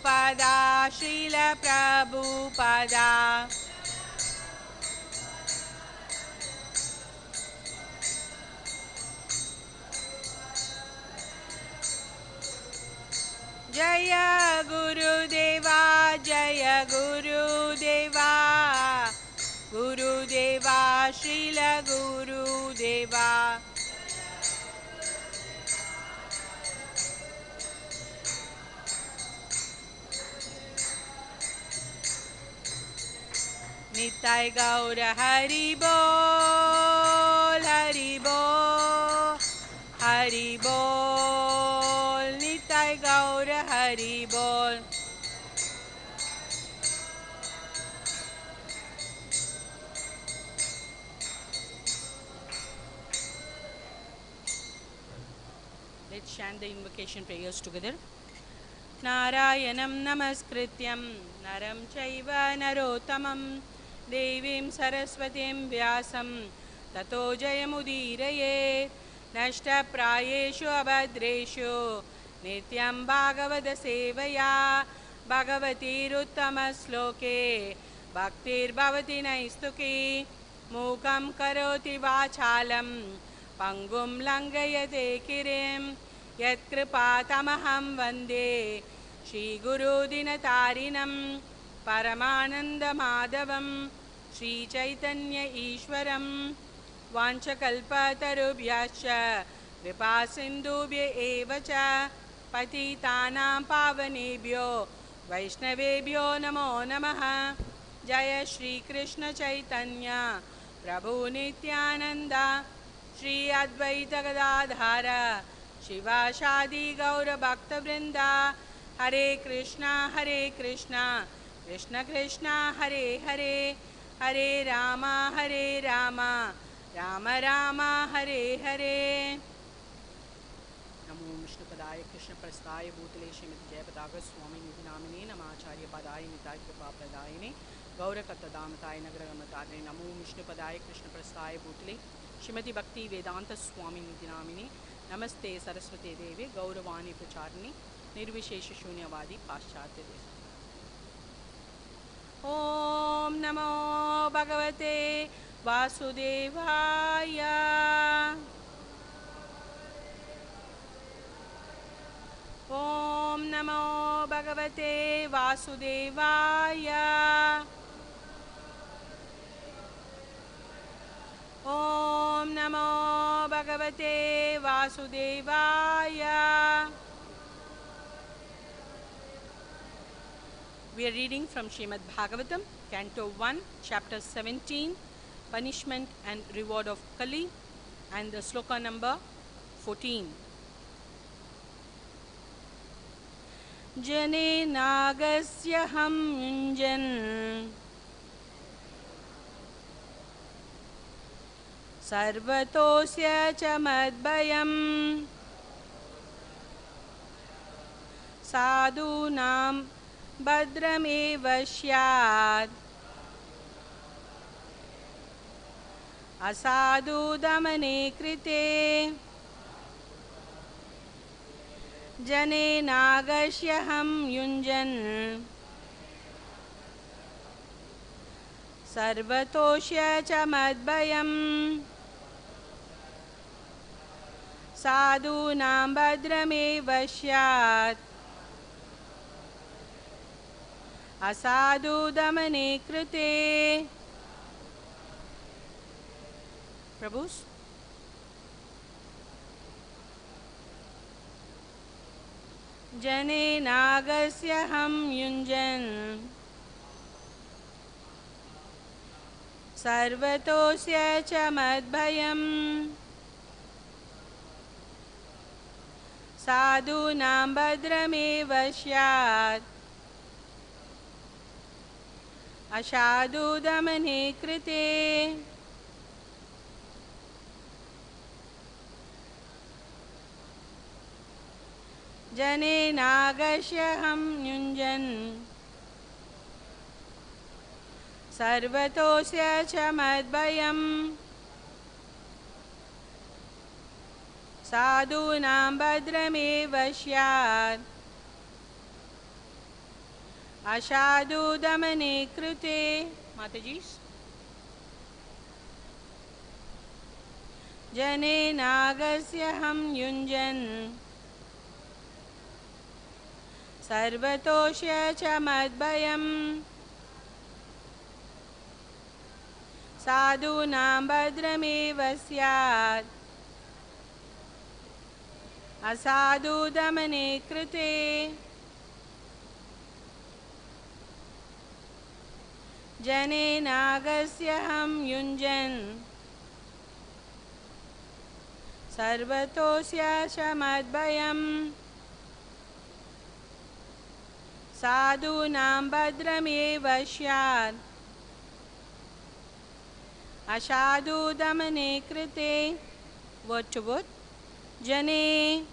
Prabhupada, Srila Prabhupada. Jaya Guru Deva, Jaya Guru Deva, Guru Deva, Srila Guru Deva. Nitai Gaura Hari Bol, Hari Bol, Hari Bol, Nitai Gaura Hari Bol. Let's chant the invocation prayers together. Narayanam namaskrityam naram chaiva narottamam devim saraswatim vyasam tato jayamudiraye nashta prayeshu abhadreshu nityam bhagavata sevaya bhagavatir uttama sloke bhaktir bhavati naistuki mukam karoti vachalam pangum langayate kirim Yatkripatamaham vande Shri Guru Dinatarinam Paramananda Madhavam Shri Chaitanya Ishwaram Vanchakalpatarubhyascha Vipasindubhya evacha Patitanam Pavanebhyo Vaishnavebhyo Namo Namaha Jaya Shri Krishna Chaitanya Prabhu Nityananda Shri Advaita Gadadhara Shiva Shadi Gaura Bhakta Vrinda Hare Krishna Krishna Krishna Hare Hare Hare Rama Rama Rama Hare Hare Namo Vishnu Padaya Krishna Prasthaya Bhutale Srimati Jayapataga Swami Nidhi Namine Namacharya Padaya Nitai Kripa Pradayane Gaura Kattadamataya Nagaragamatadre Namo Vishnu Padaya Krishna Prasthaya Bhutale Srimati Bhakti Vedanta Swami Nidhi Namine Namaste Saraswate Devi Gauravani Pracharni Nirvishesha Shunyavadi Paschatya Desi. Om Namo Bhagavate Vasudevaya. Om Namo Bhagavate Vasudevaya. Om Namo Bhagavate Vasudevaya. We are reading from Srimad Bhagavatam, Canto 1, Chapter 17, Punishment and Reward of Kali, and the sloka number 14. Jane nāgasy aghaṁ yuñjan sarvatosya ca mad-bhayam sādhūnāṁ bhadram eva syād asādhu-damane kṛte jane nāgasy aghaṁ yuñjan sarvatosya ca mad-bhayam sādhūnāṁ bhadram eva syād asādhu-damane kṛte. Prabhus. Jane nāgasy aghaṁ yuñjan sarvatosya ca mad-bhayam sādhūnāṁ bhadram eva syād asādhu-damane kṛte. Jane nāgasy aghaṁ yuñjan sarvatosya ca mad-bhayam sādhūnāṁ bhadram eva syād asādhu-damane kṛte. Mataji's. Jane nāgasy aghaṁ yuñjan sarvato mad-bhayam sādhūnāṁ bhadram syād asādhu-damane kṛte. Jane nāgasy aghaṁ yuñjan sarvato mad-bhayam sādhūnāṁ bhadram syād asādhu-damane kṛte. Word to word. Jane,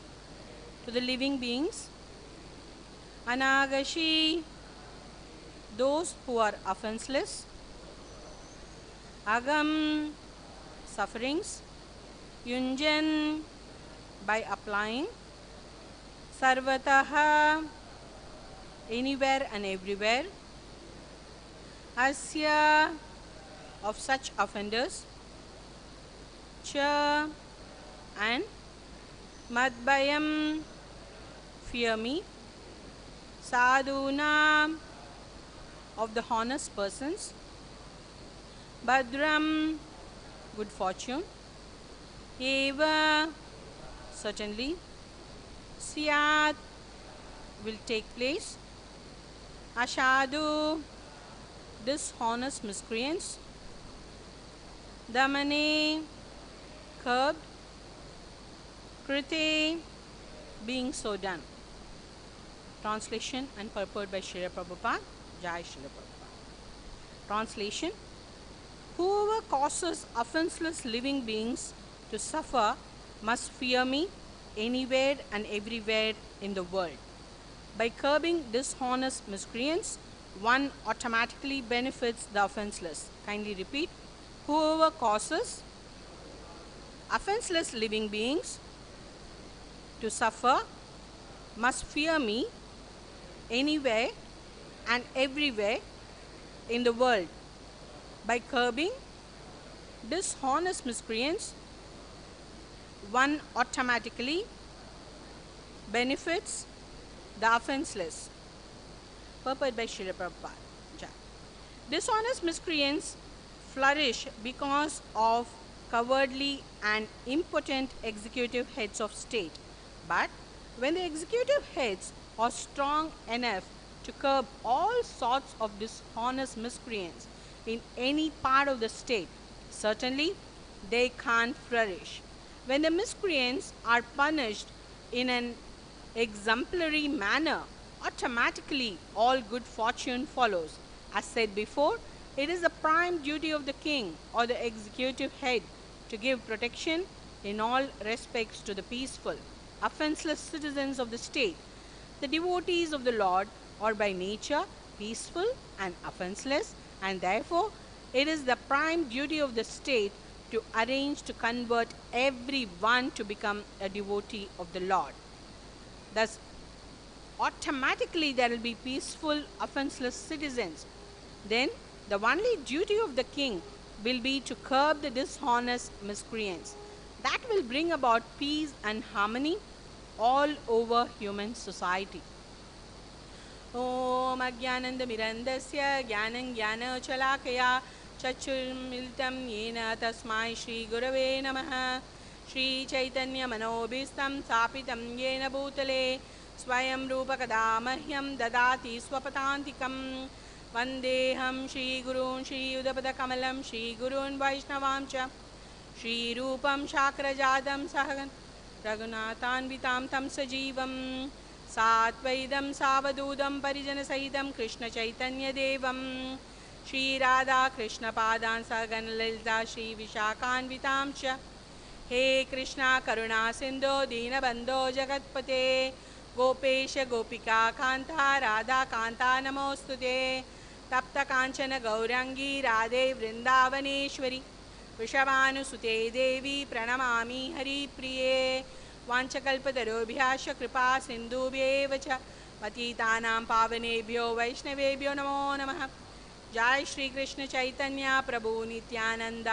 to the living beings. Anāgasi, those who are offenseless. Agham, sufferings. Yuñjan, by applying. Sarvataḥ, anywhere and everywhere. Asya, of such offenders. Cha, and mad-bhayam, fear me. Sādhūnāṁ, of the honest persons. Bhadram, good fortune. Eva, certainly. Syāt, will take place. Asādhu, dishonest miscreants. Damane, curbed. Kṛte, being so done. Translation and purport by Srila Prabhupada. Jai Srila Prabhupada. Translation. Whoever causes offenseless living beings to suffer must fear me anywhere and everywhere in the world. By curbing dishonest miscreants, one automatically benefits the offenseless. Kindly repeat. Whoever causes offenseless living beings to suffer must fear me anywhere and everywhere in the world. By curbing dishonest miscreants, one automatically benefits the offenseless. Purport by Srila Prabhupada. Dishonest miscreants flourish because of cowardly and impotent executive heads of state. But when the executive heads are strong enough to curb all sorts of dishonest miscreants in any part of the state, certainly they can't flourish. When the miscreants are punished in an exemplary manner, automatically all good fortune follows. As said before, it is the prime duty of the king or the executive head to give protection in all respects to the peaceful, offenseless citizens of the state. The devotees of the Lord are by nature peaceful and offenseless, and therefore it is the prime duty of the state to arrange to convert everyone to become a devotee of the Lord. Thus, automatically there will be peaceful, offenseless citizens. Then, the only duty of the king will be to curb the dishonest miscreants. That will bring about peace and harmony all over human society. Om Ajnanandamirandasya Jnanam Jnanachalakaya Chachurmiltam Yena Tasmai Shri Gurave Namaha Shri Chaitanya Manobhistam Sapitam Yena Bhutale Swayam Rupa Kadamahyam Dadati Swapatantikam Vandeham Shri Gurun Shri Udapada Kamalam Shri Gurun Vaishnavamcha Shri Rupam Shakrajadam Sahagan Raghunathanvitam Tam Sajivam Satvaidam Savadudam Parijana Sahitam Krishna Chaitanya Devam Shri Radha Krishna Padan Sagan Lalita Shri Vishakhanvitamcha He Krishna Karuna Sindhu Dina Bandho Jagatpate Gopesha Gopika Kanta Radha Kanta Namostute Tapta Kanchana Gaurangi Radhe Vrindavaneshwari Vishabhanusute Devi Pranamami Hari Priye Vanchakalpatarobhyasya Kripa Sindhubhyevacha पतितानां पावनेभ्यो वैष्णवेभ्यो नमो नमः। जय श्री कृष्ण चैतन्य प्रभु नित्यानंद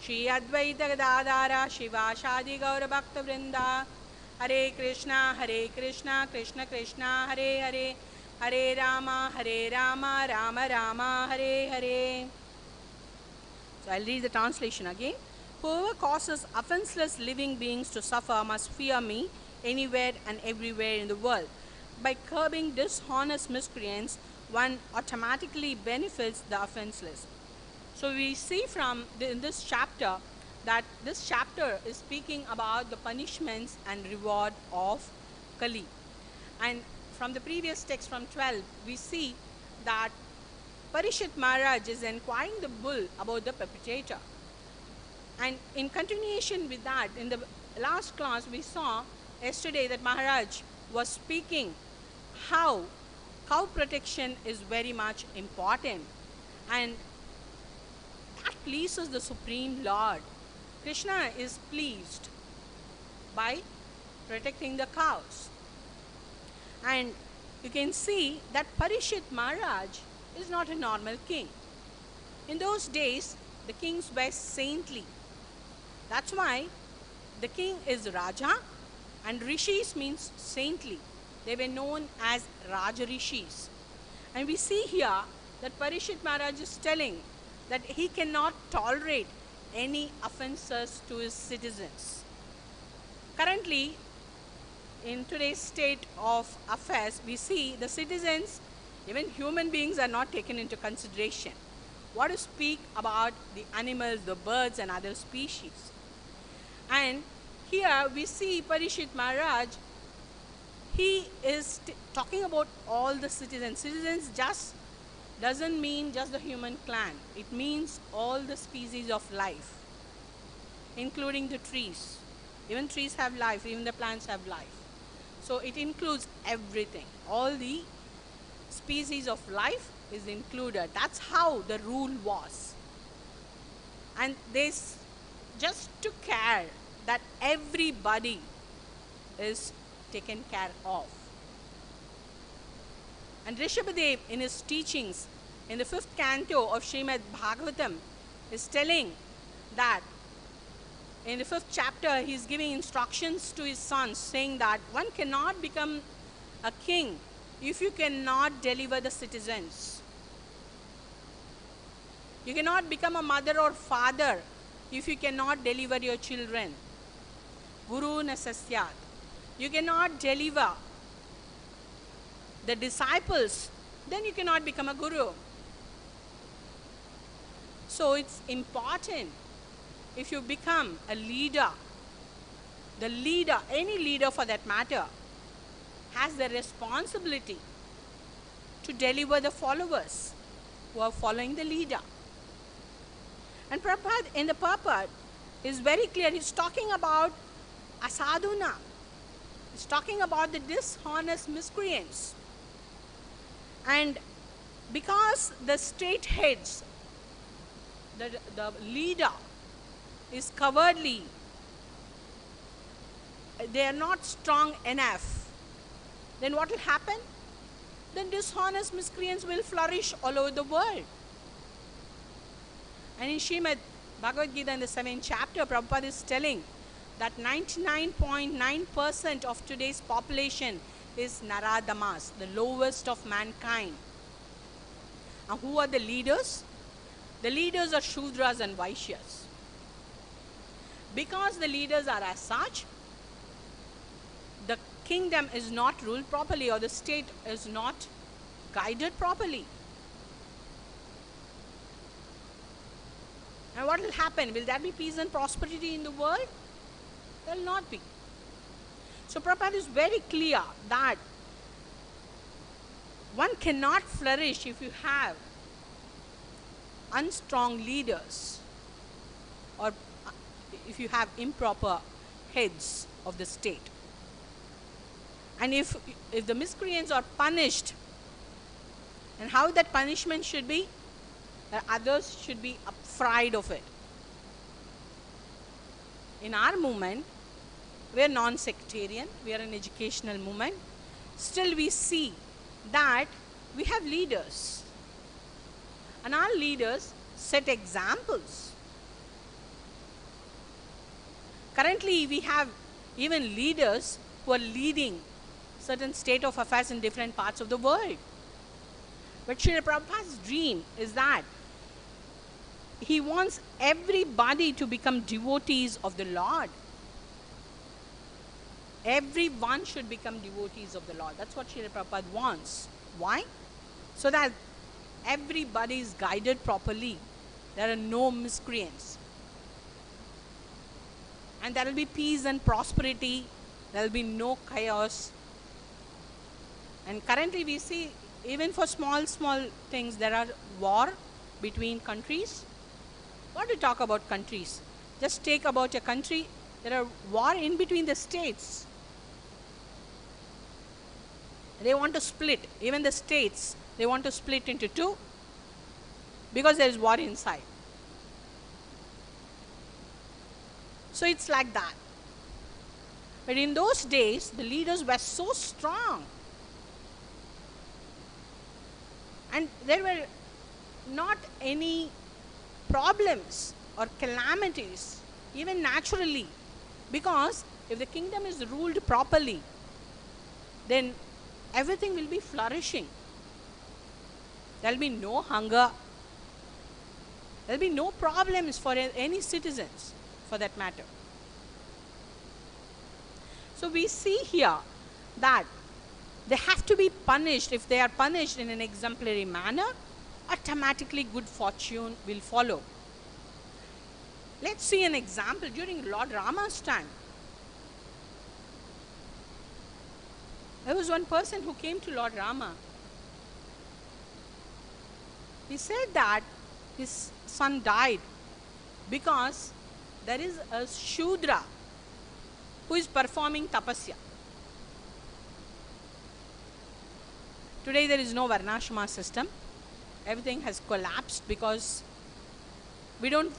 श्री अद्वैत गदाधर शिवासादि गौर भक्त वृंदा। हरे कृष्णा कृष्ण कृष्णा हरे हरे, हरे Ram Ram Ram Hare Hare. So I'll read the translation again. Whoever causes offenseless living beings to suffer must fear me anywhere and everywhere in the world. By curbing dishonest miscreants, one automatically benefits the offenseless. So we see from in this chapter that this chapter is speaking about the punishments and reward of Kali. And from the previous text from 12, we see that Parishit Maharaj is inquiring the bull about the perpetrator. And in continuation with that, in the last class we saw yesterday that Maharaj was speaking how cow protection is very much important, and that pleases the Supreme Lord. Krishna is pleased by protecting the cows. And you can see that Parishit Maharaj is not a normal king. In those days, the kings were saintly. That's why the king is Raja, and Rishis means saintly. They were known as Raja Rishis. And we see here that Parishit Maharaj is telling that he cannot tolerate any offenses to his citizens. Currently, in today's state of affairs, we see the citizens, even human beings, are not taken into consideration. What to speak about the animals, the birds and other species. And here we see Parishit Maharaj, he is talking about all the citizens. Citizens just doesn't mean just the human clan. It means all the species of life, including the trees. Even trees have life, even the plants have life. So it includes everything. All the species of life is included. That's how the rule was. And they just took care that everybody is taken care of. And Rishabhadev in his teachings in the 5th canto of Srimad Bhagavatam is telling that in the 5th chapter he is giving instructions to his sons, saying that one cannot become a king if you cannot deliver the citizens. You cannot become a mother or father if you cannot deliver your children. Guru na syād. You cannot deliver the disciples, then you cannot become a guru. So it's important, if you become a leader, the leader, any leader for that matter, has the responsibility to deliver the followers who are following the leader. And Prabhupada in the purport is very clear. He's talking about asādhūnāṁ. He's talking about the dishonest miscreants. And because the state heads, the leader is cowardly, they are not strong enough, then what will happen? Then dishonest miscreants will flourish all over the world. And in Srimad Bhagavad Gita in the 7th chapter, Prabhupada is telling that 99.9% of today's population is naradamas, the lowest of mankind. And who are the leaders? The leaders are Shudras and Vaishyas. Because the leaders are as such, the kingdom is not ruled properly, or the state is not guided properly. And what will happen? Will there be peace and prosperity in the world? There will not be. So Prabhupada is very clear that one cannot flourish if you have unstrong leaders, or if you have improper heads of the state. And if the miscreants are punished, and how that punishment should be, that others should be afraid of it. In our movement, we are non-sectarian, we are an educational movement. still we see that we have leaders. And our leaders set examples. Currently, we have even leaders who are leading certain state of affairs in different parts of the world. But Srila Prabhupada's dream is that he wants everybody to become devotees of the Lord. Everyone should become devotees of the Lord. That's what Srila Prabhupada wants. Why? So that everybody is guided properly. There are no miscreants. And there will be peace and prosperity. There will be no chaos. And currently we see, even for small things, there are war between countries. What do you talk about countries? Just take about a country, there are war in between the states. They want to split, even the states, they want to split into two because there is war inside. So it's like that. But in those days, the leaders were so strong. And there were not any problems or calamities, even naturally. Because if the kingdom is ruled properly, then everything will be flourishing. There will be no hunger. There will be no problems for any citizens, for that matter. So we see here that they have to be punished. If they are punished in an exemplary manner, automatically good fortune will follow. Let's see an example during Lord Rama's time. There was one person who came to Lord Rama. He said that his son died because there is a Shudra who is performing tapasya. Today there is no Varnashrama system. Everything has collapsed because we don't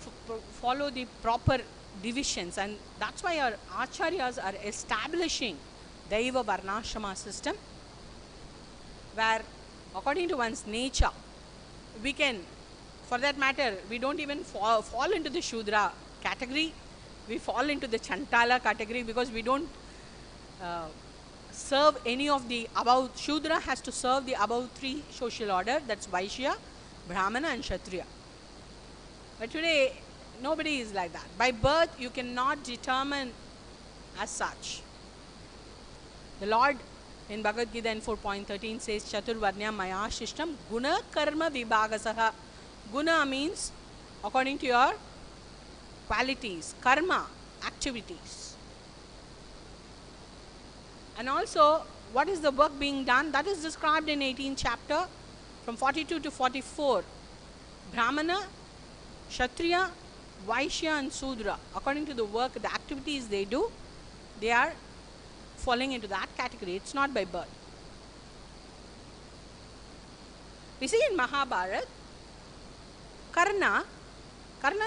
follow the proper divisions, and that's why our acharyas are establishing Daiva Varnashrama system, where according to one's nature, we can, for that matter, we don't even fall into the Shudra category. We fall into the Chantala category because we don't serve any of the above. Shudra has to serve the above three social order, that's Vaishya, Brahmana and Kshatriya. But today, nobody is like that. By birth, you cannot determine as such. The Lord in Bhagavad Gita in 4.13 says, Chaturvarnyam maya shishtam guna karma vibhagasaha. Guna means according to your qualities, karma, activities. And also, what is the work being done? That is described in 18th chapter from 42 to 44. Brahmana, Kshatriya, Vaishya and Sudra. According to the work, the activities they do, they are falling into that category. It's not by birth. We see in Mahabharata, Karna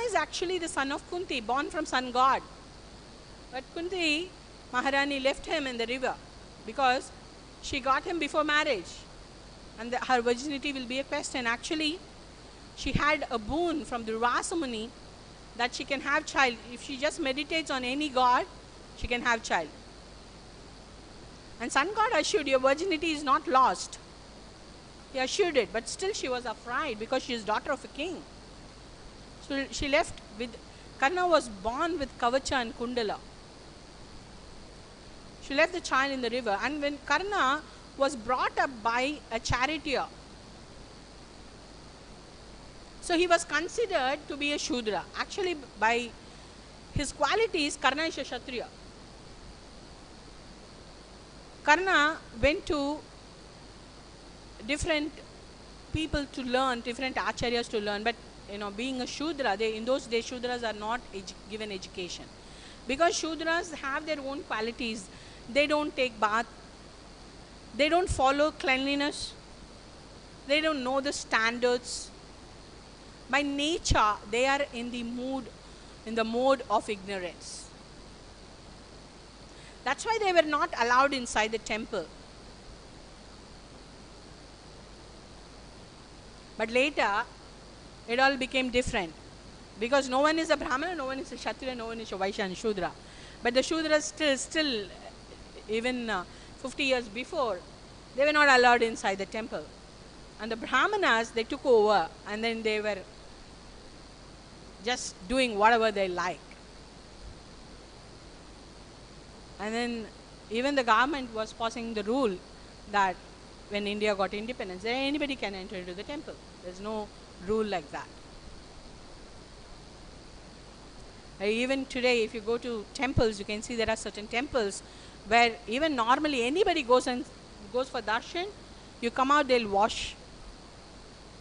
is actually the son of Kunti, born from sun god. But Kunti, Maharani, left him in the river because she got him before marriage. And her virginity will be a question. Actually, she had a boon from the Durvasa Muni that she can have child. If she just meditates on any god, she can have child. And sun god assured, your virginity is not lost. He assured it, but still she was afraid because she is daughter of a king. So she left with, Karna was born with Kavacha and Kundala. She left the child in the river, and when Karna was brought up by a charioteer, so he was considered to be a Shudra. Actually, by his qualities, Karna is a Kshatriya. Karna went to different people to learn, different acharyas to learn, but being a Shudra, in those days Shudras are not given education. Because Shudras have their own qualities. They don't take bath. They don't follow cleanliness. They don't know the standards. By nature, they are in the mode of ignorance. That's why they were not allowed inside the temple. But later, it all became different. Because no one is a Brahmana, no one is a Kshatriya, no one is a Vaishya and Shudra. But the Shudras still even 50 years before, they were not allowed inside the temple. And the Brahmanas, they took over, and then they were just doing whatever they like. And then even the government was passing the rule that when India got independence, anybody can enter into the temple. There's no rule like that. Even today, if you go to temples, you can see there are certain temples where even normally anybody goes for darshan, you come out, they'll wash.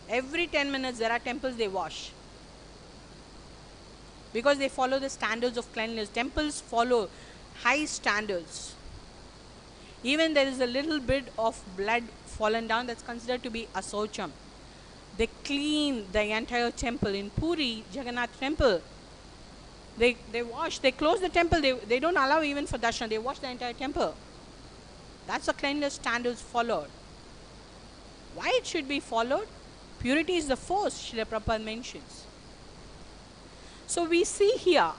Every 10 minutes there are temples they wash. Because they follow the standards of cleanliness. Temples follow high standards. Even there is a little bit of blood fallen down, that's considered to be asaucham. They clean the entire temple. In Puri, Jagannath temple, they wash, they close the temple, they don't allow even for darshan, they wash the entire temple. That's the cleanliness standards followed. Why it should be followed? Purity is the force, Srila Prabhupada mentions. So we see here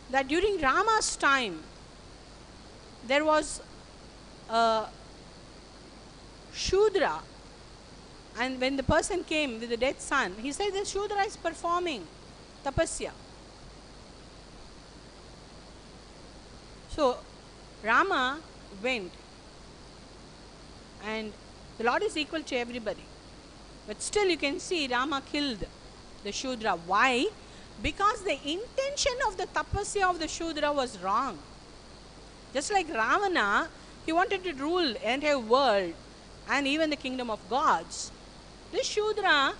that during Rama's time, there was a Shudra, and when the person came with the dead son, he said the Shudra is performing tapasya. So Rama went, and the Lord is equal to everybody. But still you can see Rama killed the Shudra. Why? Because the intention of the tapasya of the Shudra was wrong. Just like Ravana, he wanted to rule the entire world and even the kingdom of gods. This Shudra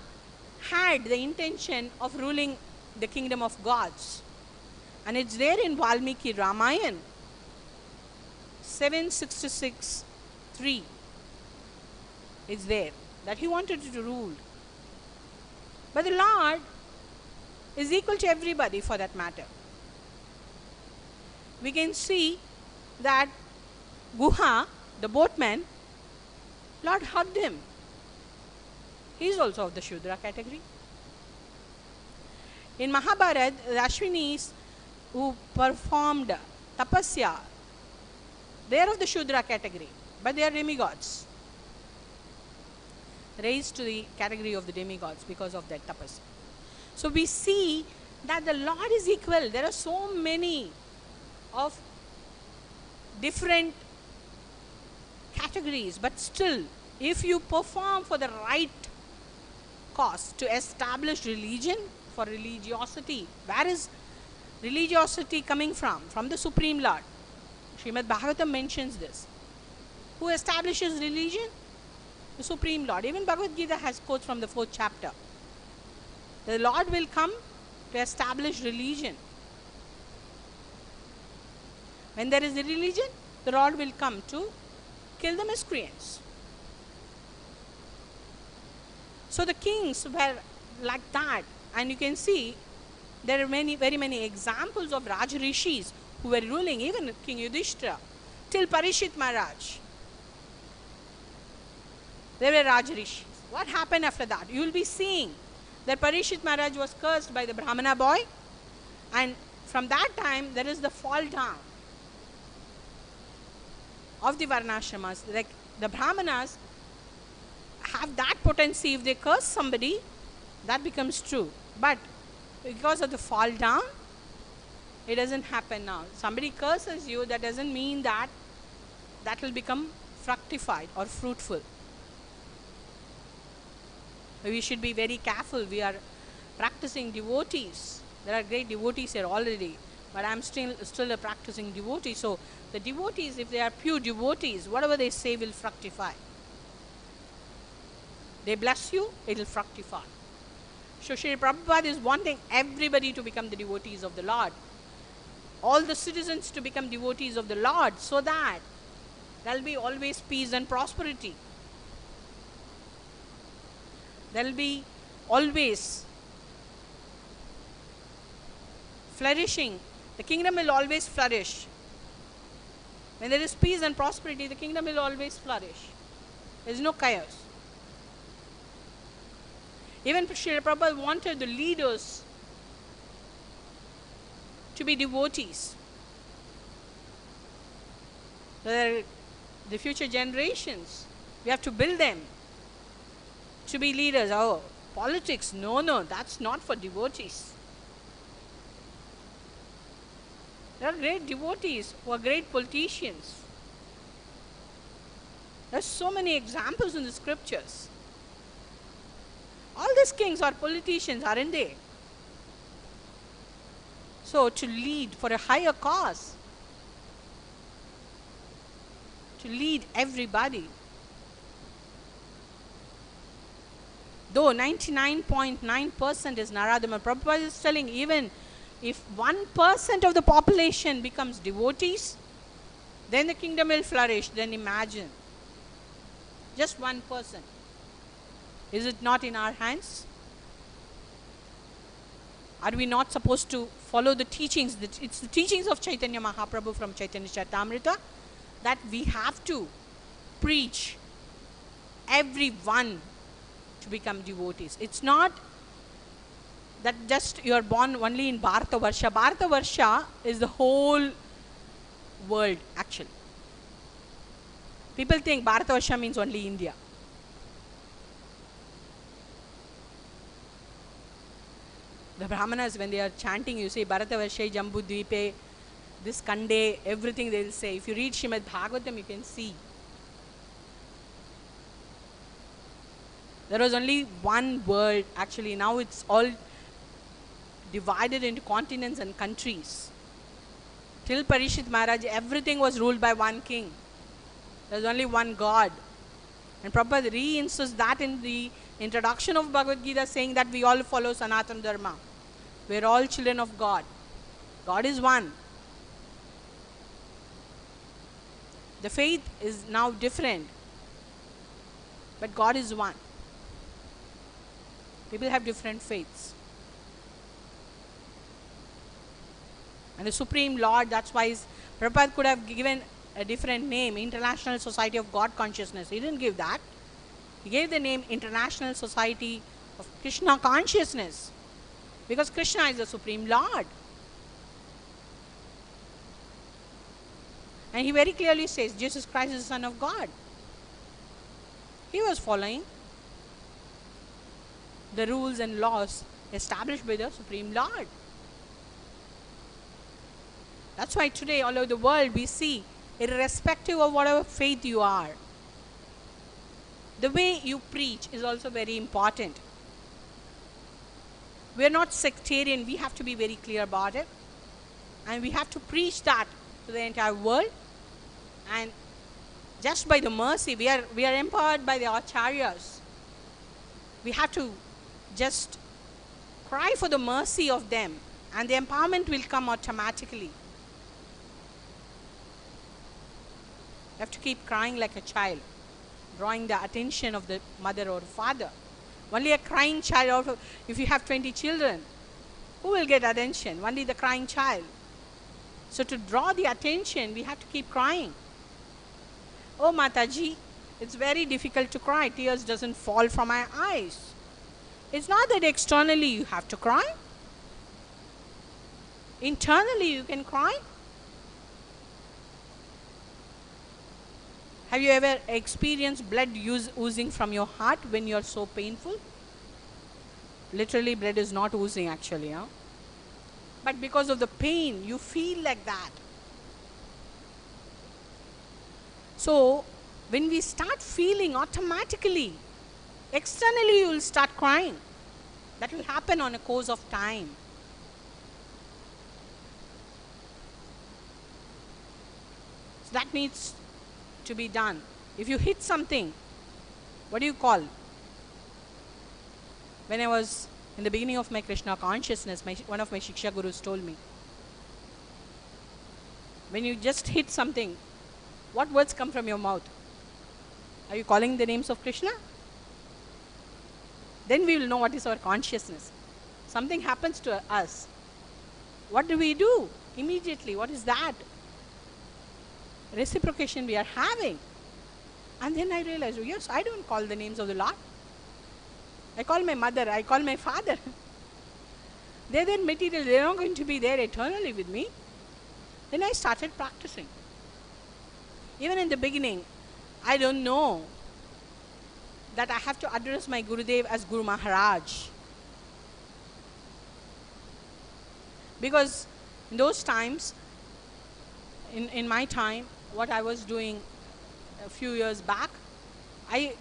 had the intention of ruling the kingdom of gods. And it's there in Valmiki Ramayana 766:3. It's there that he wanted to rule. But the Lord is equal to everybody for that matter. We can see that Guha, the boatman, Lord hugged him. He is also of the Shudra category. In Mahabharata, the Ashwinis who performed tapasya, they are of the Shudra category, but they are demigods. Raised to the category of the demigods because of that tapasya. So we see that the Lord is equal. There are so many of different categories, but still, if you perform for the right cause to establish religion, for religiosity, where is religiosity coming from? From the Supreme Lord. Srimad Bhagavatam mentions this. Who establishes religion? The Supreme Lord. Even Bhagavad Gita has quotes from the 4th chapter. The Lord will come to establish religion. When there is a religion, the Lord will come to kill the miscreants. So the kings were like that, and you can see there are very many examples of Raj Rishis who were ruling, even King Yudhishthira, till Parishit Maharaj. They were Raj Rishis. What happened after that? You will be seeing that Parishit Maharaj was cursed by the Brahmana boy, and from that time there is the fall down of the Varnashramas. Like the Brahmanas have that potency, if they curse somebody, that becomes true. But because of the fall down, it doesn't happen now. Somebody curses you, that doesn't mean that that will become fructified or fruitful. We should be very careful. We are practicing devotees. There are great devotees here already, but I'm still a practicing devotee. So the devotees, if they are pure devotees, whatever they say will fructify. They bless you, it will fructify. So Srila Prabhupada is wanting everybody to become the devotees of the Lord. All the citizens to become devotees of the Lord, so that there will be always peace and prosperity. There will be always flourishing. The kingdom will always flourish. When there is peace and prosperity, the kingdom will always flourish. There is no chaos. Even Srila Prabhupada wanted the leaders to be devotees. The future generations, we have to build them to be leaders. Oh, politics, no, that's not for devotees. There are great devotees who are great politicians. There are so many examples in the scriptures. All these kings are politicians, aren't they? So, to lead for a higher cause, to lead everybody. Though 99.9% is Naradama, Prabhupada is telling, even if 1% of the population becomes devotees, then the kingdom will flourish. Then imagine, just 1%. Is it not in our hands? Are we not supposed to follow the teachings? It's the teachings of Chaitanya Mahaprabhu from Chaitanya Charitamrita that we have to preach everyone to become devotees. It's not that just you are born only in Bharata Varsha. Bharata Varsha is the whole world actually. People think Bharata Varsha means only India. The Brahmanas, when they are chanting, you say Bharata Varsha, Jambu Dvipe, this Kande, everything they will say. If you read Srimad Bhagavatam, you can see. There was only one world actually. Now it's all divided into continents and countries. Till Parishit Maharaj, everything was ruled by one king. There was only one God. And Prabhupada re-insists that in the introduction of Bhagavad Gita, saying that we all follow Sanatana Dharma. We are all children of God. God is one. The faith is now different, but God is one. People have different faiths. And the Supreme Lord, that's why Prabhupada could have given a different name, International Society of God Consciousness. He didn't give that. He gave the name International Society of Krishna Consciousness, because Krishna is the Supreme Lord. And he very clearly says, Jesus Christ is the Son of God. He was following the rules and laws established by the Supreme Lord. That's why today all over the world we see, irrespective of whatever faith you are, the way you preach is also very important. We are not sectarian. We have to be very clear about it. And we have to preach that to the entire world. And just by the mercy, we are empowered by the acharyas. We have to just cry for the mercy of them, and the empowerment will come automatically. You have to keep crying like a child, drawing the attention of the mother or father. Only a crying child, if you have 20 children, who will get attention? Only the crying child. So to draw the attention, we have to keep crying. Oh Mataji, it's very difficult to cry. Tears doesn't fall from my eyes. It's not that externally you have to cry. Internally you can cry. Have you ever experienced blood oozing from your heart when you are so painful? Literally blood is not oozing actually. Huh? But because of the pain, you feel like that. So, when we start feeling automatically, externally you will start crying. That will happen on a course of time. So that needs to be done. If you hit something, what do you call? When I was in the beginning of my Krishna consciousness, one of my Shiksha Gurus told me, when you just hit something, what words come from your mouth? Are you calling the names of Krishna? Then we will know what is our consciousness. Something happens to us. What do we do immediately? What is that? Reciprocation we are having. And then I realized, oh yes, I don't call the names of the Lord. I call my mother, I call my father. They're then material, they're not going to be there eternally with me. Then I started practicing. Even in the beginning, I don't know that I have to address my Gurudev as Guru Maharaj. Because in those times, in my time, what I was doing a few years back, I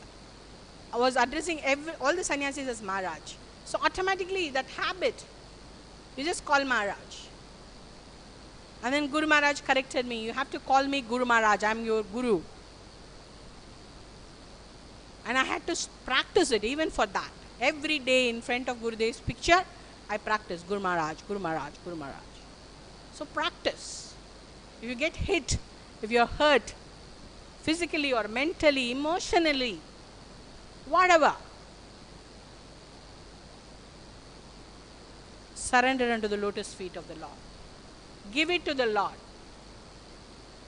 was addressing all the sannyasis as Maharaj. So automatically that habit, you just call Maharaj. And then Guru Maharaj corrected me, you have to call me Guru Maharaj, I am your Guru. And I had to practice it even for that. Every day in front of Gurudev's picture, I practice Guru Maharaj, Guru Maharaj, Guru Maharaj. So practice. If you get hit, if you're hurt, physically or mentally, emotionally, whatever, surrender unto the lotus feet of the Lord. Give it to the Lord.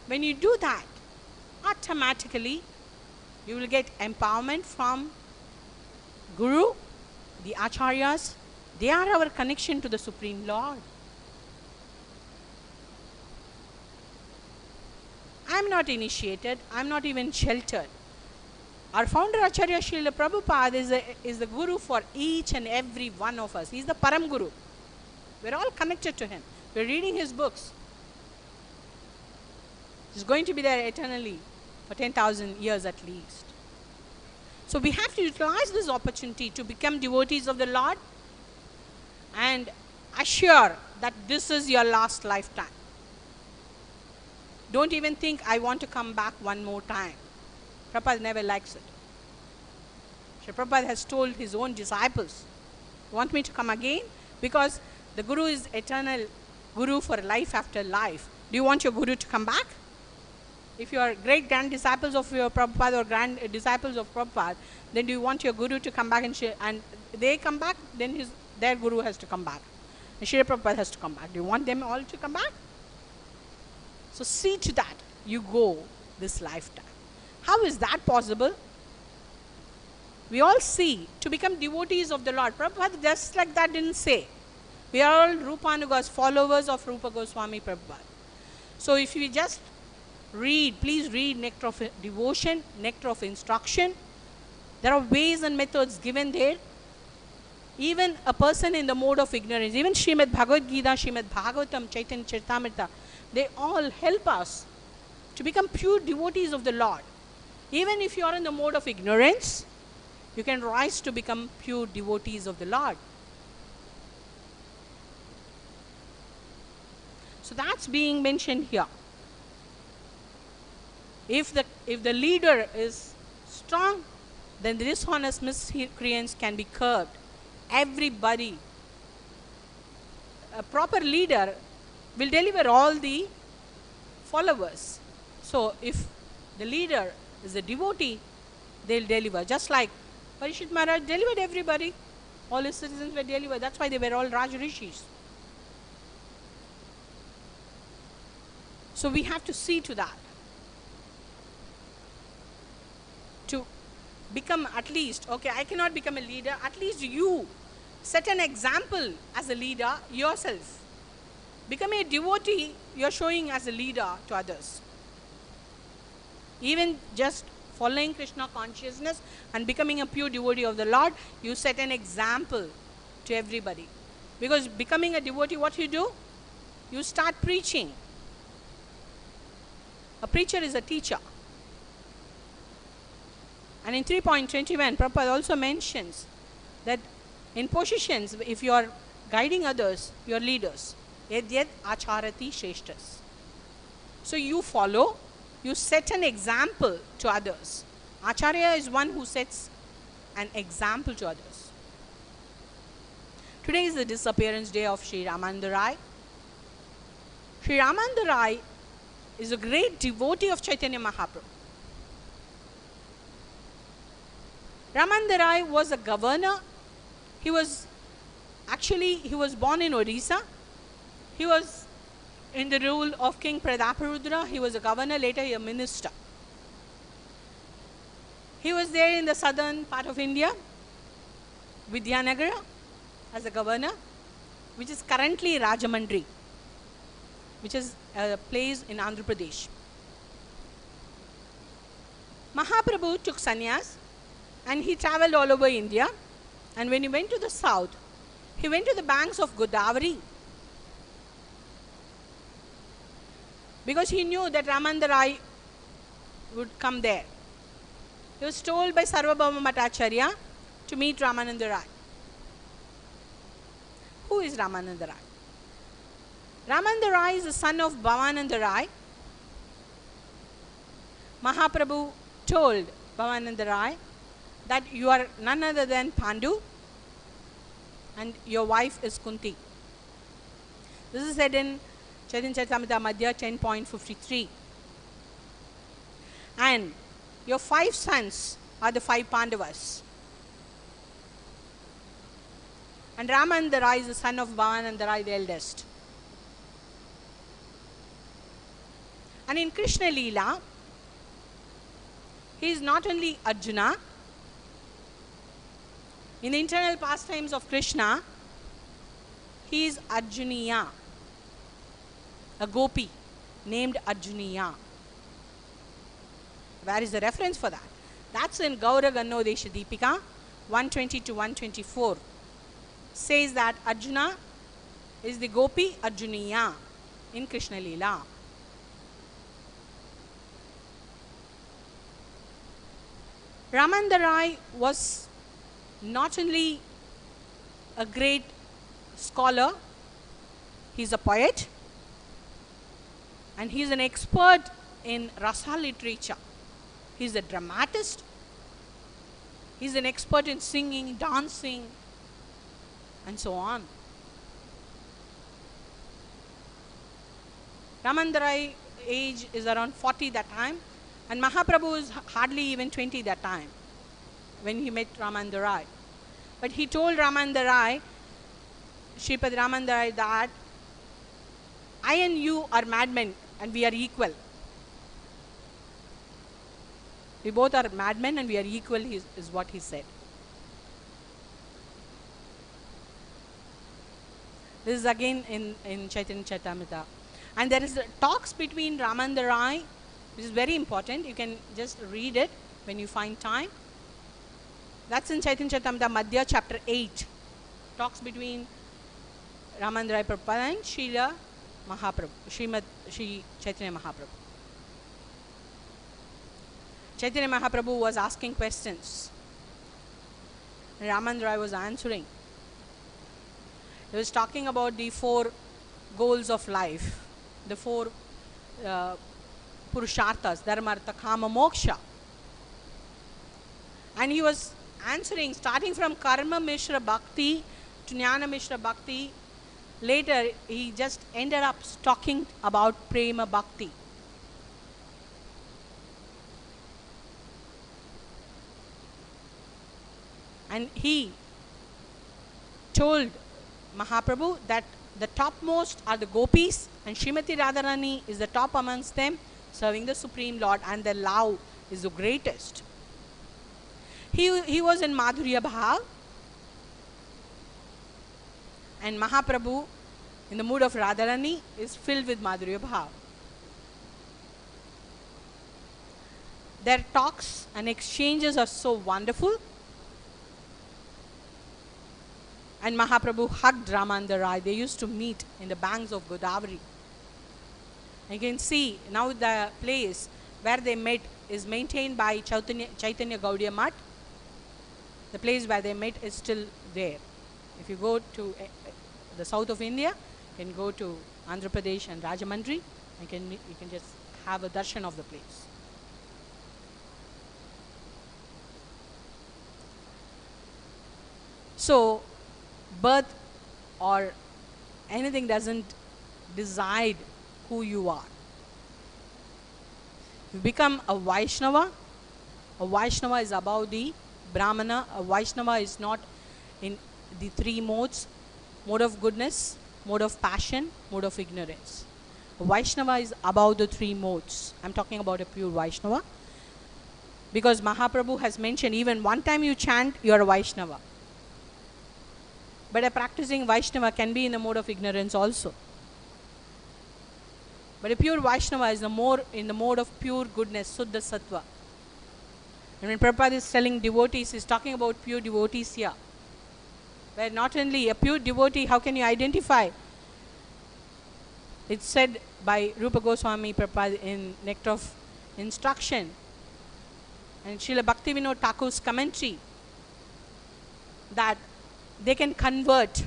When you do that, automatically you will get empowerment from Guru, the Acharyas. They are our connection to the Supreme Lord. I am not initiated, I am not even sheltered. Our founder Acharya Srila Prabhupada is the Guru for each and every one of us. He is the Param Guru. We are all connected to him. We are reading his books. He is going to be there eternally for 10,000 years at least. So we have to utilize this opportunity to become devotees of the Lord and assure that this is your last lifetime. Don't even think, I want to come back one more time. Prabhupada never likes it. Sri Prabhupada has told his own disciples, you want me to come again? Because the Guru is eternal Guru for life after life. Do you want your Guru to come back? If you are great grand disciples of your Prabhupada or grand disciples of Prabhupada, then do you want your Guru to come back and they come back? Then their Guru has to come back. And Sri Prabhupada has to come back. Do you want them all to come back? So see to that you go this lifetime. How is that possible? We all see to become devotees of the Lord. Prabhupada just like that didn't say. We are all Rupanugas, followers of Rupa Goswami Prabhupada. So if you just read, please read Nectar of Devotion, Nectar of Instruction. There are ways and methods given there. Even a person in the mode of ignorance, even Srimad Bhagavad Gita, Srimad Bhagavatam, Chaitanya Charitamrita, they all help us to become pure devotees of the Lord. Even if you are in the mode of ignorance, you can rise to become pure devotees of the Lord. So that's being mentioned here. If the leader is strong, then the dishonest miscreants can be curbed. Everybody, a proper leader will deliver all the followers. So if the leader is a devotee, they'll deliver. Just like Parishit Maharaj delivered everybody. All his citizens were delivered. That's why they were all Raj Rishis. So we have to see to that. To become at least, okay, I cannot become a leader, at least you set an example as a leader yourself. Become a devotee, you are showing as a leader to others. Even just following Krishna consciousness and becoming a pure devotee of the Lord, you set an example to everybody. Because becoming a devotee, what you do? You start preaching. A preacher is a teacher. And in 3.21, Prabhupada also mentions that in positions, if you are guiding others, you are leaders. Yad acharati shreshtas. So you follow, you set an example to others. Acharya is one who sets an example to others. Today is the disappearance day of Sri Ramananda Rai. Sri Ramananda Rai is a great devotee of Chaitanya Mahaprabhu. Ramananda Rai was a governor. He was born in Odisha. He was in the rule of King Prataparudra. He was a governor, later a minister. He was there in the southern part of India. Vidyanagara as a governor, which is currently Rajamandri, which is a place in Andhra Pradesh. Mahaprabhu took sannyas and he traveled all over India. And when he went to the south, he went to the banks of Godavari, because he knew that Ramananda would come there. He was told by Sarvabhauma Bhattacharya to meet Ramananda Rai. Who is Ramananda Rai? Ramananda Rai is the son of Bhavananda Rai. Mahaprabhu told Bhavananda Rai that you are none other than Pandu and your wife is Kunti. This is said in Chaitanya Charitamrita Madhya 10.53. And your 5 sons are the 5 Pandavas. And Ramananda Rai is the son of Bhavananda Rai, the eldest. And in Krishna Leela, he is not only Arjuna. In the internal pastimes of Krishna, he is Arjuniya, a gopi named Arjuniya. Where is the reference for that? That's in Gaura Gannodesha Deepika 120 to 124. Says that Arjuna is the gopi Arjuniya in Krishna Leela. Ramananda Rai was not only a great scholar, he's a poet and he's an expert in rasa literature. He's a dramatist, he's an expert in singing, dancing and so on. Ramananda Rai age is around 40 that time, and Mahaprabhu is hardly even 20 that time when he met Ramananda Rai. But he told Ramananda Rai, Sripad Ramananda Rai, that I and you are madmen and we are equal. We both are madmen and we are equal, is what he said. This is again in Chaitanya Charitamrita. And there is talks between Ramananda Rai, which is very important. You can just read it when you find time. That's in Chaitanya Charitamrita Madhya chapter 8. Talks between Ramananda Rai Prabhupada and Srila Mahaprabhu, Sri Chaitanya Mahaprabhu. Chaitanya Mahaprabhu was asking questions. Ramananda Rai was answering. He was talking about the 4 goals of life, the 4 purusharthas, dharma, artha, kama, moksha. And he was answering, starting from karma mishra bhakti to jnana mishra bhakti. Later, he just ended up talking about prema bhakti. And he told Mahaprabhu that the topmost are the gopis and Srimati Radharani is the top amongst them, serving the Supreme Lord, and their love is the greatest. He was in Madhurya Bhav, and Mahaprabhu, in the mood of Radharani, is filled with Madhurya Bhav. Their talks and exchanges are so wonderful. And Mahaprabhu hugged Ramananda Rai. They used to meet in the banks of Godavari. You can see now the place where they met is maintained by Chaitanya Gaudiya Math. The place where they met is still there. If you go to the south of India, you can go to Andhra Pradesh and Rajamandri. You can just have a darshan of the place. So, birth or anything doesn't decide who you are. You become a Vaishnava. A Vaishnava is above the Brahmana. A Vaishnava is not in the 3 modes: mode of goodness, mode of passion, mode of ignorance. A Vaishnava is above the 3 modes. I'm talking about a pure Vaishnava. Because Mahaprabhu has mentioned, even one time you chant, you are a Vaishnava. But a practicing Vaishnava can be in the mode of ignorance also. But a pure Vaishnava is in the mode of pure goodness, Suddha Sattva. And when Prabhupada is telling devotees, he is talking about pure devotees here. Where not only a pure devotee, how can you identify? It's said by Rupa Goswami Prabhupada in Nectar of Instruction and Srila Bhaktivinoda Thakur's commentary, that they can convert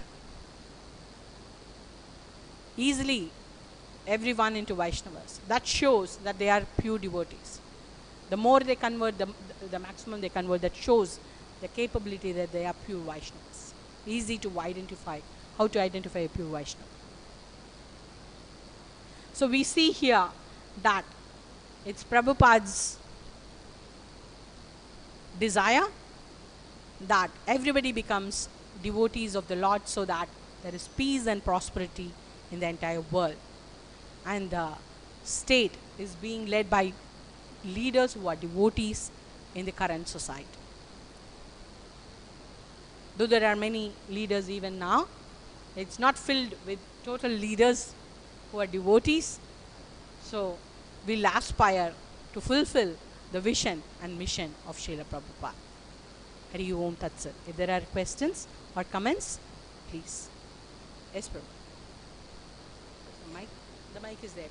easily everyone into Vaishnavas. That shows that they are pure devotees. The more they convert, the maximum they convert, that shows the capability that they are pure Vaishnavas. Easy to identify, how to identify a pure Vaishnava. So we see here that it's Prabhupada's desire that everybody becomes devotees of the Lord, so that there is peace and prosperity in the entire world. And the state is being led by leaders who are devotees in the current society. Though there are many leaders even now, it's not filled with total leaders who are devotees. So we'll aspire to fulfill the vision and mission of Srila Prabhupada. Hari Om Tat Sat. If there are questions or comments, please. Yes, Prabhupada. The mic is there.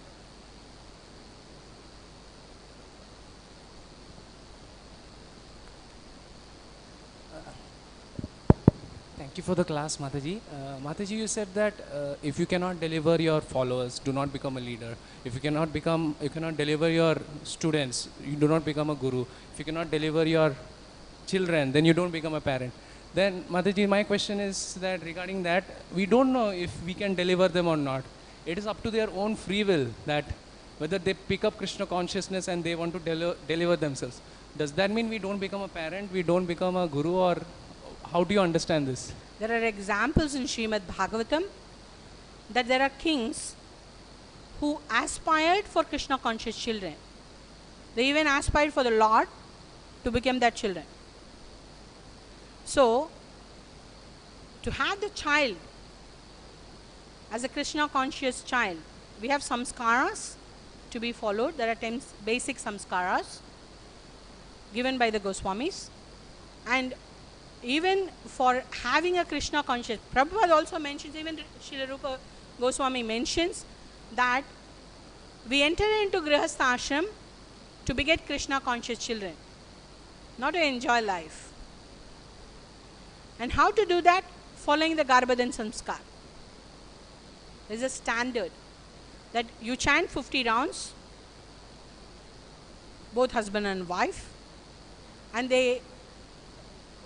Thank you for the class, Mataji. Mataji, you said that if you cannot deliver your followers, do not become a leader. If you cannot deliver your students, you do not become a guru. If you cannot deliver your children, then you don't become a parent. Then, Mataji, my question is that regarding that, we don't know if we can deliver them or not. It is up to their own free will that whether they pick up Krishna consciousness and they want to deliver themselves. Does that mean we don't become a parent, we don't become a guru, or how do you understand this? There are examples in Srimad Bhagavatam that there are kings who aspired for Krishna conscious children. They even aspired for the Lord to become their children. So, to have the child as a Krishna conscious child, we have samskaras to be followed. There are 10 basic samskaras given by the Goswamis. And even for having a Krishna conscious, Prabhupada also mentions, even Srila Rupa Goswami mentions that we enter into Grihastha ashram to beget Krishna conscious children, not to enjoy life. And how to do that? Following the Garbhadan Samskar. There is a standard that you chant 50 rounds, both husband and wife, and they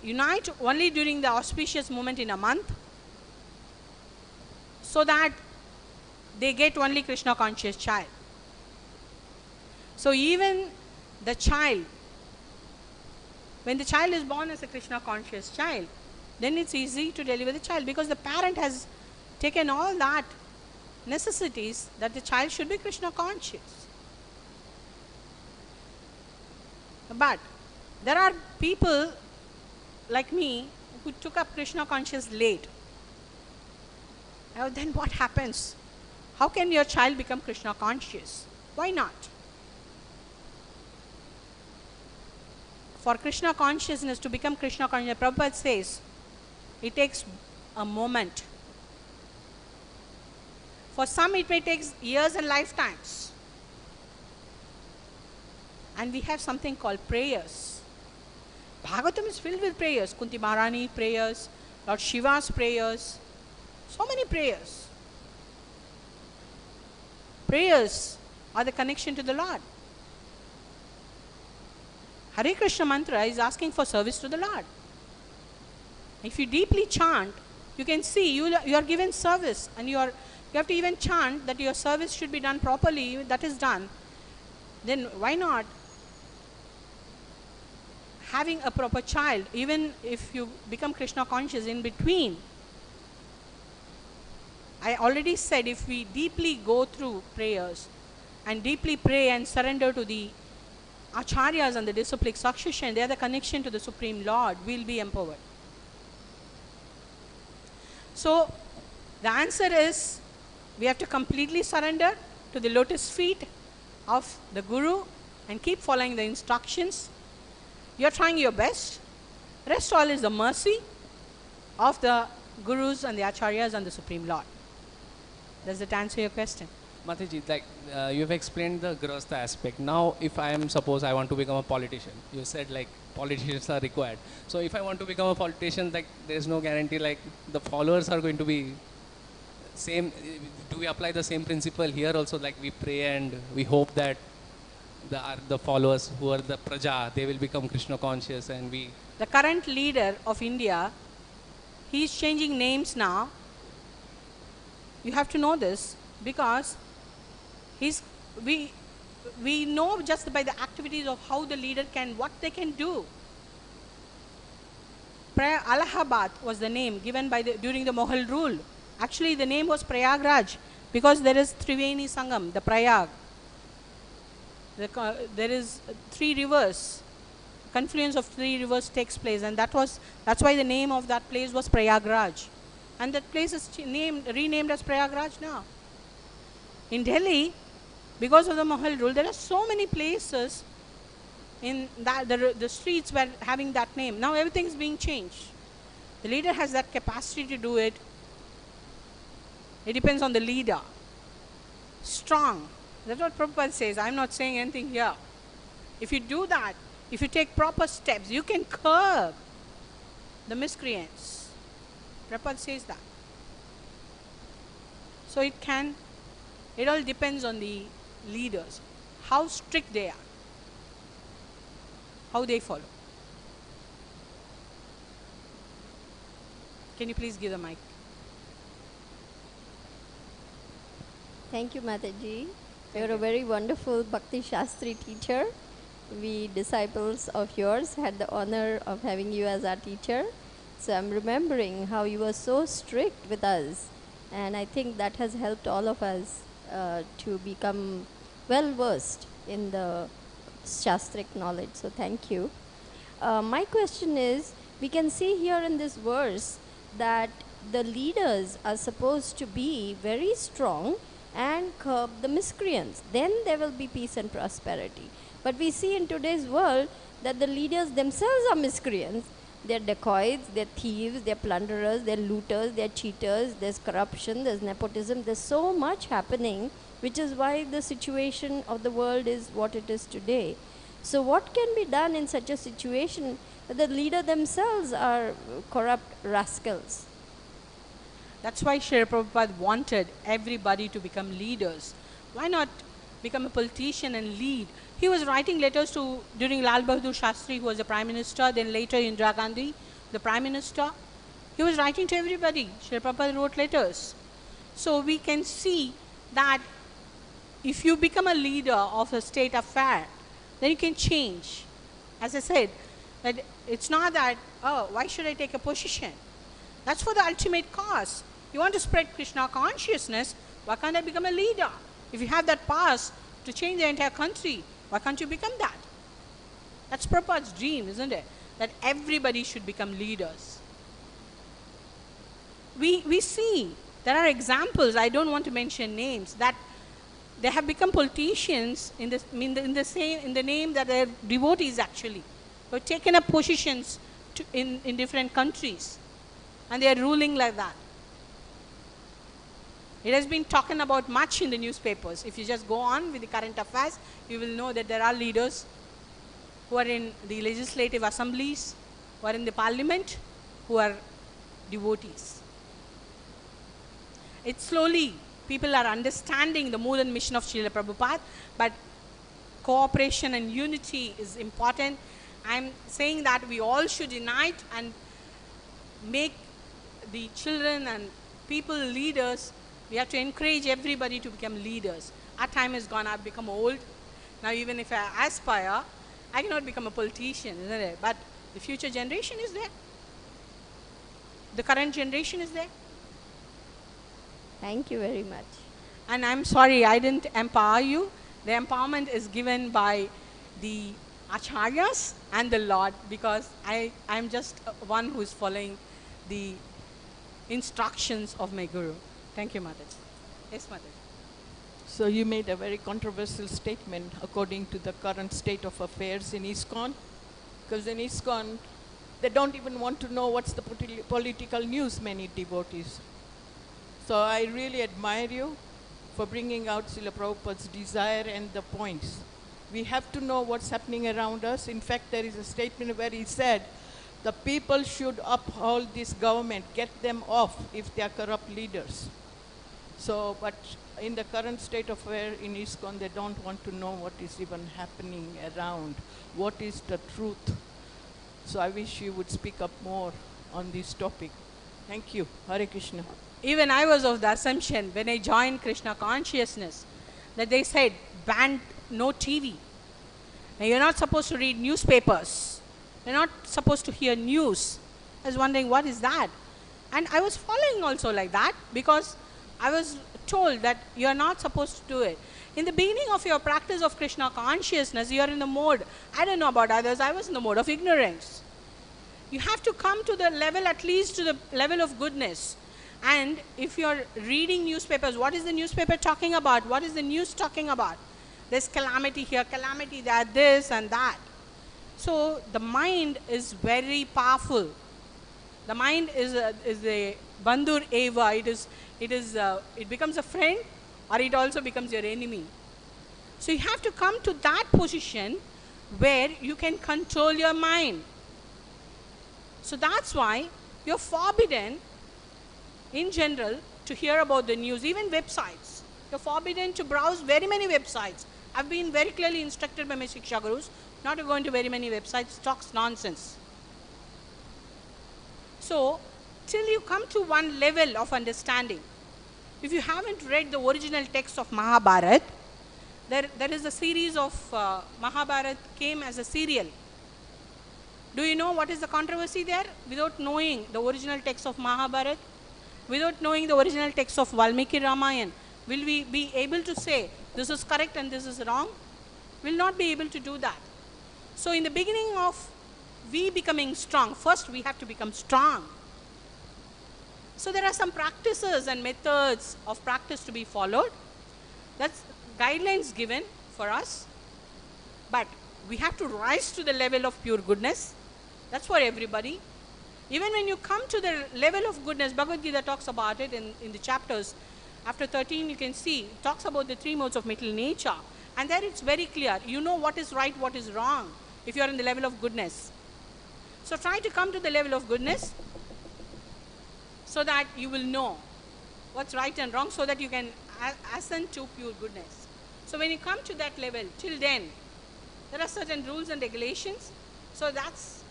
unite only during the auspicious moment in a month, so that they get only Krishna conscious child. So even the child, when the child is born as a Krishna conscious child, then it's easy to deliver the child, because the parent has taken all that necessities that the child should be Krishna conscious. But there are people like me who took up Krishna conscious late. Now then what happens? How can your child become Krishna conscious? Why not? For Krishna consciousness to become Krishna conscious, Prabhupada says, it takes a moment. For some it may take years and lifetimes. And we have something called prayers. Bhagavatam is filled with prayers. Kunti Maharani prayers, Lord Shiva's prayers, so many prayers. Prayers are the connection to the Lord. Hare Krishna mantra is asking for service to the Lord. If you deeply chant, you can see you are given service, and you have to even chant that your service should be done properly. That is done. Then why not having a proper child, even if you become Krishna conscious in between? I already said, if we deeply go through prayers and deeply pray and surrender to the acharyas and the disciplic succession, they are the connection to the Supreme Lord, we will be empowered. So the answer is, we have to completely surrender to the lotus feet of the Guru and keep following the instructions. You are trying your best. Rest all is the mercy of the Gurus and the Acharyas and the Supreme Lord. Does that answer your question? Mataji, like you have explained the grahastha aspect. Now, if I am, suppose I want to become a politician, you said like politicians are required. So if I want to become a politician, like there is no guarantee like the followers are going to be same. Do we apply the same principle here also? Like we pray and we hope that the followers who are the praja, they will become Krishna conscious, and we. The current leader of India, he is changing names now. You have to know this because we know just by the activities of how the leader can, what they can do. Allahabad was the name given by during the Mughal rule. Actually, the name was Prayagraj because there is Triveni Sangam, the Prayag. There is 3 rivers. Confluence of 3 rivers takes place, and that's why the name of that place was Prayagraj. And that place is renamed as Prayagraj now. In Delhi, because of the Mughal rule, there are so many places in that the streets were having that name. Now everything is being changed. The leader has that capacity to do it. It depends on the leader. Strong. That's what Prabhupada says. I'm not saying anything here. If you do that, if you take proper steps, you can curb the miscreants. Prabhupada says that. So it all depends on the leaders, how strict they are, how they follow. Can you please give the mic? Thank you, Mataji. You're a very wonderful Bhakti Shastri teacher. We disciples of yours had the honor of having you as our teacher. So I'm remembering how you were so strict with us, and I think that has helped all of us to become well versed in the Shastric knowledge. So thank you. My question is, we can see here in this verse that the leaders are supposed to be very strong and curb the miscreants. Then there will be peace and prosperity. But we see in today's world that the leaders themselves are miscreants. They're dacoits, they're thieves, they're plunderers, they're looters, they're cheaters, there's corruption, there's nepotism, there's so much happening, which is why the situation of the world is what it is today. So what can be done in such a situation that the leader themselves are corrupt rascals? That's why Srila Prabhupada wanted everybody to become leaders. Why not become a politician and lead? He was writing letters during Lal Bahadur Shastri, who was the Prime Minister, then later Indira Gandhi, the Prime Minister. He was writing to everybody. Srila Prabhupada wrote letters. So we can see that if you become a leader of a state affair, then you can change. As I said, that it's not that, oh, why should I take a position? That's for the ultimate cause. You want to spread Krishna consciousness, why can't I become a leader? If you have that pass to change the entire country, why can't you become that? That's Prabhupada's dream, isn't it? That everybody should become leaders. We see, there are examples, I don't want to mention names, that they have become politicians in the name that they're devotees actually. They've taken up positions in different countries. And they are ruling like that. It has been talking about much in the newspapers. If you just go on with the current affairs, you will know that there are leaders who are in the legislative assemblies, who are in the parliament, who are devotees. It's slowly, people are understanding the mood and mission of Srila Prabhupada, but cooperation and unity is important. I'm saying that we all should unite and make the children and people leaders. We have to encourage everybody to become leaders. Our time is gone. I've become old. Now even if I aspire, I cannot become a politician, isn't it? But the future generation is there. The current generation is there. Thank you very much. And I'm sorry, I didn't empower you. The empowerment is given by the instructions of my Guru. Thank you, Mataji. Yes, Mataji. So you made a very controversial statement according to the current state of affairs in ISKCON, because in ISKCON, they don't even want to know what's the political news, many devotees. So I really admire you for bringing out Srila Prabhupada's desire and the points. We have to know what's happening around us. In fact, there is a statement where he said, the people should uphold this government, get them off if they are corrupt leaders. So, but in the current state of affairs in ISKCON, they don't want to know what is even happening around, what is the truth. So I wish you would speak up more on this topic. Thank you. Hare Krishna. Even I was of the assumption when I joined Krishna consciousness that they said, ban no TV. And you're not supposed to read newspapers. You're not supposed to hear news. I was wondering, what is that? And I was following also like that because I was told that you are not supposed to do it. In the beginning of your practice of Krishna consciousness, you are in the mode, I don't know about others, I was in the mode of ignorance. You have to come to the level, at least to the level of goodness. And if you're reading newspapers, what is the newspaper talking about? What is the news talking about? There's calamity here, calamity there, this and that. So the mind is very powerful. The mind is a bandhur eva. It becomes a friend or it also becomes your enemy. So you have to come to that position where you can control your mind. So that's why you're forbidden in general to hear about the news, even websites. You're forbidden to browse very many websites. I've been very clearly instructed by my Shiksha Gurus not to go into very many websites, talks nonsense. So, till you come to one level of understanding, if you haven't read the original text of Mahabharata, there is a series of Mahabharata came as a serial. Do you know what is the controversy there? Without knowing the original text of Mahabharata, without knowing the original text of Valmiki Ramayana, will we be able to say this is correct and this is wrong? We'll not be able to do that. So in the beginning of we becoming strong, first we have to become strong. So there are some practices and methods of practice to be followed. That's guidelines given for us. But we have to rise to the level of pure goodness. That's for everybody. Even when you come to the level of goodness, Bhagavad Gita talks about it in the chapters. After 13, you can see, it talks about the three modes of mental nature. And there it's very clear. You know what is right, what is wrong, if you are in the level of goodness. So try to come to the level of goodness so that you will know what's right and wrong, so that you can ascend to pure goodness. So when you come to that level, till then, there are certain rules and regulations. So that's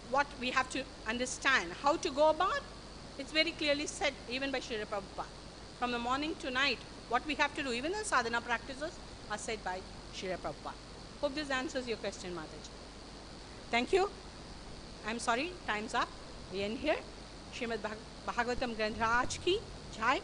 what we have to understand. How to go about, it's very clearly said even by Srila Prabhupada. From the morning to night, what we have to do, even the sadhana practices are said by Srila Prabhupada. Hope this answers your question, Mataji. Thank you. I'm sorry, time's up. We end here. Srimad Bhagavatam Granth Raj ki Jai.